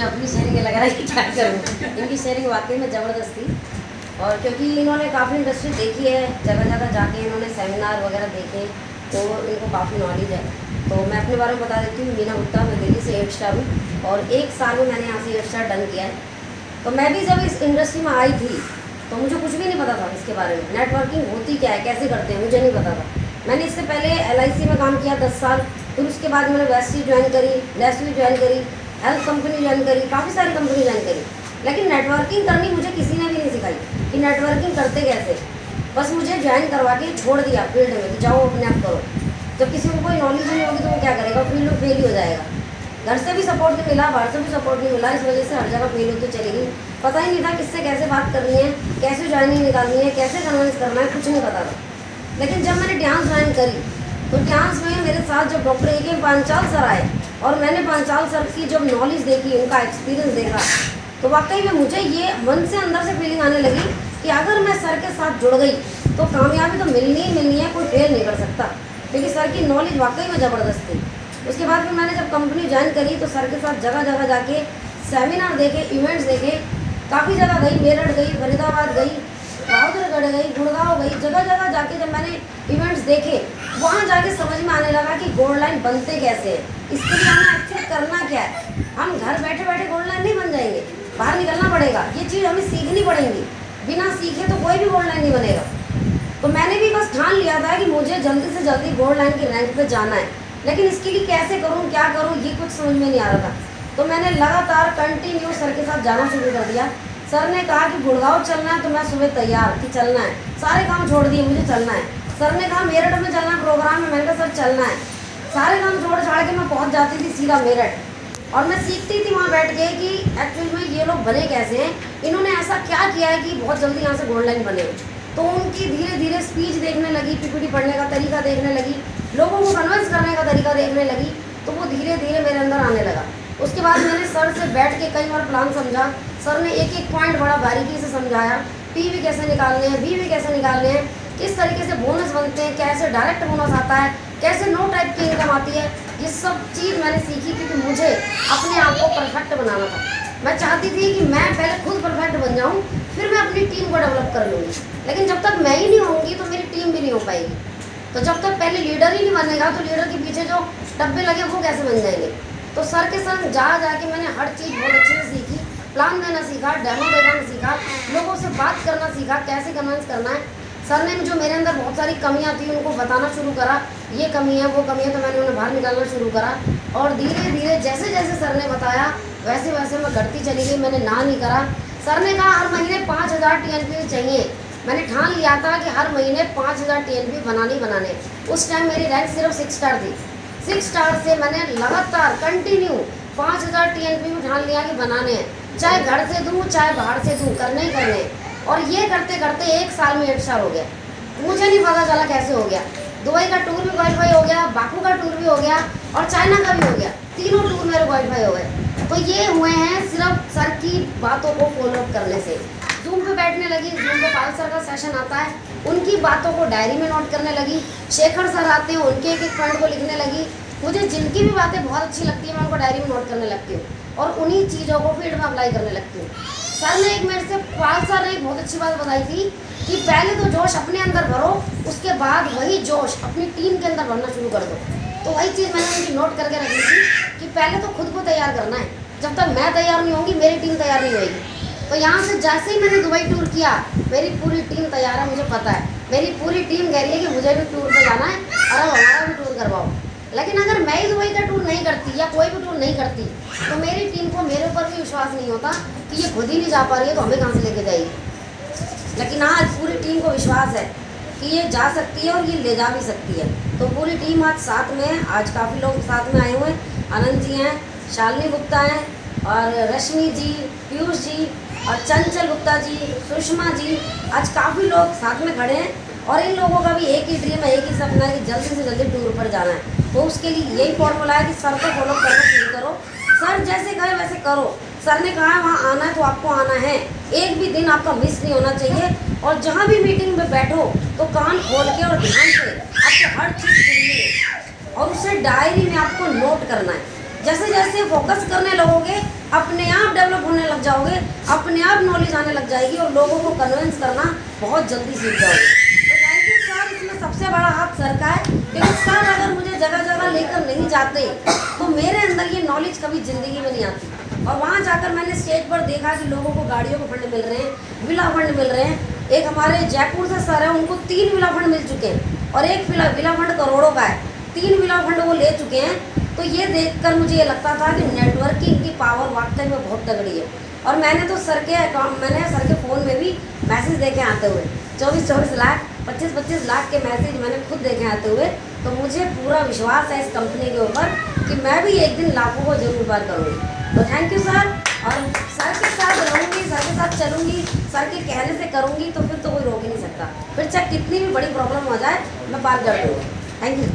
मुझे अपनी शेयरिंग लग रहा है कि क्या करूँ। इनकी शेयरिंग वाकई में ज़बरदस्त थी, और क्योंकि इन्होंने काफ़ी इंडस्ट्री देखी है, जगह जगह जाके इन्होंने सेमिनार वगैरह देखे, तो इनको काफ़ी नॉलेज है। तो मैं अपने बारे में बता देती हूँ। मीना गुप्ता, मैं दिल्ली से 8 स्टार हूँ, और 1 साल में मैंने यहाँ से 8 स्टार डन किया है। तो मैं भी जब इस इंडस्ट्री में आई थी तो मुझे कुछ भी नहीं पता था इसके बारे में, नेटवर्किंग होती क्या है, कैसे करते हैं, मुझे नहीं पता था। मैंने इससे पहले LIC में काम किया 10 साल, फिर उसके बाद मैंने वेस्टी ज्वाइन करी, लेस्वी ज्वाइन करी, हेल्थ कंपनी ज्वाइन करी, काफ़ी सारी कंपनी ज्वाइन करी, लेकिन नेटवर्किंग करनी मुझे किसी ने भी नहीं सिखाई कि नेटवर्किंग करते कैसे। बस मुझे ज्वाइन करवा के छोड़ दिया फील्ड में कि जाओ अपने आप करो। जब किसी को कोई नॉलेज नहीं होगी तो वो क्या करेगा, फील्ड में फेल ही हो जाएगा। घर से भी सपोर्ट नहीं मिला, बाहर से भी सपोर्ट नहीं मिला, इस वजह से हर जगह फेल होती चली गई। पता ही नहीं था किससे कैसे बात करनी है, कैसे ज्वाइनिंग निकालनी है, कैसे कन्विंस करना है, कुछ नहीं पता था। लेकिन जब मैंने डांस ज्वाइन करी तो डांस में मेरे साथ जब डॉक्टर AK पांचाल सर आए और मैंने पांचाल सर की जब नॉलेज देखी, उनका एक्सपीरियंस देखा, तो वाकई में मुझे ये मन से अंदर से फीलिंग आने लगी कि अगर मैं सर के साथ जुड़ गई तो कामयाबी तो मिलनी ही मिलनी है, कोई फेल नहीं कर सकता, क्योंकि सर की नॉलेज वाकई में ज़बरदस्त थी। उसके बाद फिर मैंने जब कंपनी ज्वाइन करी तो सर के साथ जगह जगह जाके सेमिनार देखे, इवेंट्स देखे, काफ़ी जगह गई, मेरठ गई, फरीदाबाद गई, बहादुरगढ़ गई, गुड़गांव गई, जगह जगह जाके जब मैंने इवेंट्स देखे, वहाँ जाके समझ में आने लगा कि गोल्ड लाइन बनते कैसे हैं, इसके लिए हमें एक्चुअली करना क्या है। हम घर बैठे बैठे गोल्ड लाइन नहीं बन जाएंगे, बाहर निकलना पड़ेगा, ये चीज़ हमें सीखनी पड़ेगी, बिना सीखे तो कोई भी गोल्ड लाइन नहीं बनेगा। तो मैंने भी बस ठान लिया था कि मुझे जल्दी से जल्दी गोल्ड लाइन की रैंक पे जाना है, लेकिन इसके लिए कैसे करूं, क्या करूं, ये कुछ समझ में नहीं आ रहा था। तो मैंने लगातार कंटिन्यू सर के साथ जाना शुरू कर दिया। सर ने कहा कि गुड़गांव चलना है, तो मैं सुबह तैयार कि चलना है, सारे काम छोड़ दिए, मुझे चलना है। सर ने कहा मेरठ में चलना प्रोग्राम में, मैंने कहा सर चलना है। सारे काम छोड़ छाड़ के मैं पहुँच जाती थी सीधा मेरठ, और मैं सीखती थी वहाँ बैठ के कि एक्चुअल में ये लोग बने कैसे हैं, इन्होंने ऐसा क्या किया है कि बहुत जल्दी यहाँ से गोल्ड लाइन बने। तो उनकी धीरे धीरे स्पीच देखने लगी, PPT पढ़ने का तरीका देखने लगी, लोगों को कन्विंस करने का तरीका देखने लगी, तो वो धीरे धीरे मेरे अंदर आने लगा। उसके बाद मैंने सर से बैठ के कई बार प्लान समझा, सर ने एक एक पॉइंट बड़ा बारीकी से समझाया, PV कैसे निकालने हैं, BV कैसे निकालने हैं, किस तरीके से बोनस बनते हैं, कैसे डायरेक्ट बोनस आता है, कैसे नो टाइप की इनकम आती है, ये सब चीज़ मैंने सीखी, क्योंकि मुझे अपने आप को परफेक्ट बनाना था। मैं चाहती थी कि मैं पहले खुद परफेक्ट बन जाऊँ, फिर मैं अपनी टीम को डेवलप कर लूँगी। लेकिन जब तक मैं ही नहीं होंगी तो मेरी टीम भी नहीं हो पाएगी। तो जब तक पहले लीडर ही नहीं बनेगा तो लीडर के पीछे जो डब्बे लगे वो कैसे बन जाएंगे। तो सर के संग जा जाके मैंने हर चीज़ बहुत अच्छे से सीखी, प्लान देना सीखा, डेमो देना सीखा, लोगों से बात करना सीखा, कैसे कन्विंस करना है। सर ने जो मेरे अंदर बहुत सारी कमियां थी उनको बताना शुरू करा, ये कमी है वो कमी है, तो मैंने उन्हें बाहर निकालना शुरू करा, और धीरे धीरे जैसे जैसे सर ने बताया वैसे वैसे मैं करती चली गई। मैंने ना नहीं करा। सर ने कहा हर महीने 5000 TNP चाहिए, मैंने ठान लिया था कि हर महीने 5000 TNP बनाने। उस टाइम मेरी रैंक सिर्फ 6 स्टार थी। 6 स्टार से मैंने लगातार कंटिन्यू 5000 TNP में ठान लिया कि बनाने हैं, चाहे घर से दूँ चाहे बाहर से दूँ, करने ही करने। और ये करते करते 1 साल में 8 स्टार हो गया। मुझे नहीं पता चला कैसे हो गया। दुबई का टूर भी क्वालिफाई हो गया, बाकू का टूर भी हो गया, और चाइना का भी हो गया, तीनों टूर मेरे क्वालिफाई हो गए। तो ये हुए हैं सिर्फ सर की बातों को फॉलोअप करने से। जूम पे बैठने लगी, जूम पे पाल सर का सेशन आता है, उनकी बातों को डायरी में नोट करने लगी। शेखर सर आते हैं, उनके एक एक पॉइंट को लिखने लगी। मुझे जिनकी भी बातें बहुत अच्छी लगती है मैं उनको डायरी में नोट करने लगती हूँ, और उन्हीं चीज़ों को फील्ड में अप्लाई करने लगती हूँ। सर ने एक मेरे से पाल सर ने एक बहुत अच्छी बात बताई थी कि पहले तो जोश अपने अंदर भरो, उसके बाद वही जोश अपनी टीम के अंदर भरना शुरू कर दो। तो वही चीज़ मैंने उनकी नोट करके रखी थी कि पहले तो खुद को तैयार करना है, जब तक मैं तैयार नहीं होंगी मेरी टीम तैयार नहीं होगी। तो यहाँ से जैसे ही मैंने दुबई टूर किया, मेरी पूरी टीम तैयार है, मुझे पता है, मेरी पूरी टीम कह रही है कि मुझे भी टूर पे जाना है और अब हमारा भी टूर करवाओ। लेकिन अगर मैं ही दुबई का टूर नहीं करती या कोई भी टूर नहीं करती तो मेरी टीम को मेरे ऊपर भी विश्वास नहीं होता कि ये खुद ही नहीं जा पा रही है तो हमें कहाँ से लेके जाएगी। लेकिन आज पूरी टीम को विश्वास है कि ये जा सकती है और ये ले जा भी सकती है। तो पूरी टीम आज साथ में है, आज काफ़ी लोग साथ में आए हुए हैं। आनंद जी हैं, शालिनी गुप्ता हैं, और रश्मि जी, पीयूष जी, और चंचल गुप्ता जी, सुषमा जी, आज काफ़ी लोग साथ में खड़े हैं। और इन लोगों का भी एक ही ड्रीम है, एक ही सपना है कि जल्दी से जल्दी टूर पर जाना है। तो उसके लिए यही फॉर्मूला है कि सर को फॉलो करना शुरू करो, सर जैसे कहे वैसे करो। सर ने कहा वहाँ आना है तो आपको आना है, एक भी दिन आपका मिस नहीं होना चाहिए। और जहाँ भी मीटिंग में बैठो तो कान खोल के और ध्यान से आपको हर चीज़ सुननी है और उसे डायरी में आपको नोट करना है। जैसे जैसे फोकस करने लगोगे अपने लग जाओगे, अपने आप नॉलेज आने लग जाएगी और लोगों को कन्विंस करना बहुत जल्दी सीख जाओगे। तो थैंक यू सर, इसमें सबसे बड़ा हाथ सर का है, क्योंकि सर अगर मुझे जगह जगह लेकर नहीं जाते तो मेरे अंदर ये नॉलेज कभी ज़िंदगी में नहीं आती। और वहाँ जाकर मैंने स्टेज पर देखा कि लोगों को गाड़ियों के फंड मिल रहे हैं, विला फंड मिल रहे हैं। एक हमारे जयपुर से सर है, उनको 3 विला फंड मिल चुके हैं और एक विला फंड करोड़ों का है, 3 विला फंड वो ले चुके हैं। तो ये देखकर मुझे ये लगता था कि नेटवर्किंग की पावर वाकई में बहुत तगड़ी है। और मैंने तो सर के अकाउंट, मैंने सर के फ़ोन में भी मैसेज देखे आते हुए 24-24 लाख 25-25 लाख के मैसेज मैंने खुद देखे आते हुए। तो मुझे पूरा विश्वास है इस कंपनी के ऊपर कि मैं भी एक दिन लाखों को जरूर पार करूँगी। तो थैंक यू सर, और सर के साथ रहूँगी, सर के साथ चलूँगी, सर के कहने से करूँगी, तो फिर तो कोई रोक ही नहीं सकता। फिर चाहे कितनी भी बड़ी प्रॉब्लम हो जाए मैं पार कर दूँगी। Thank you.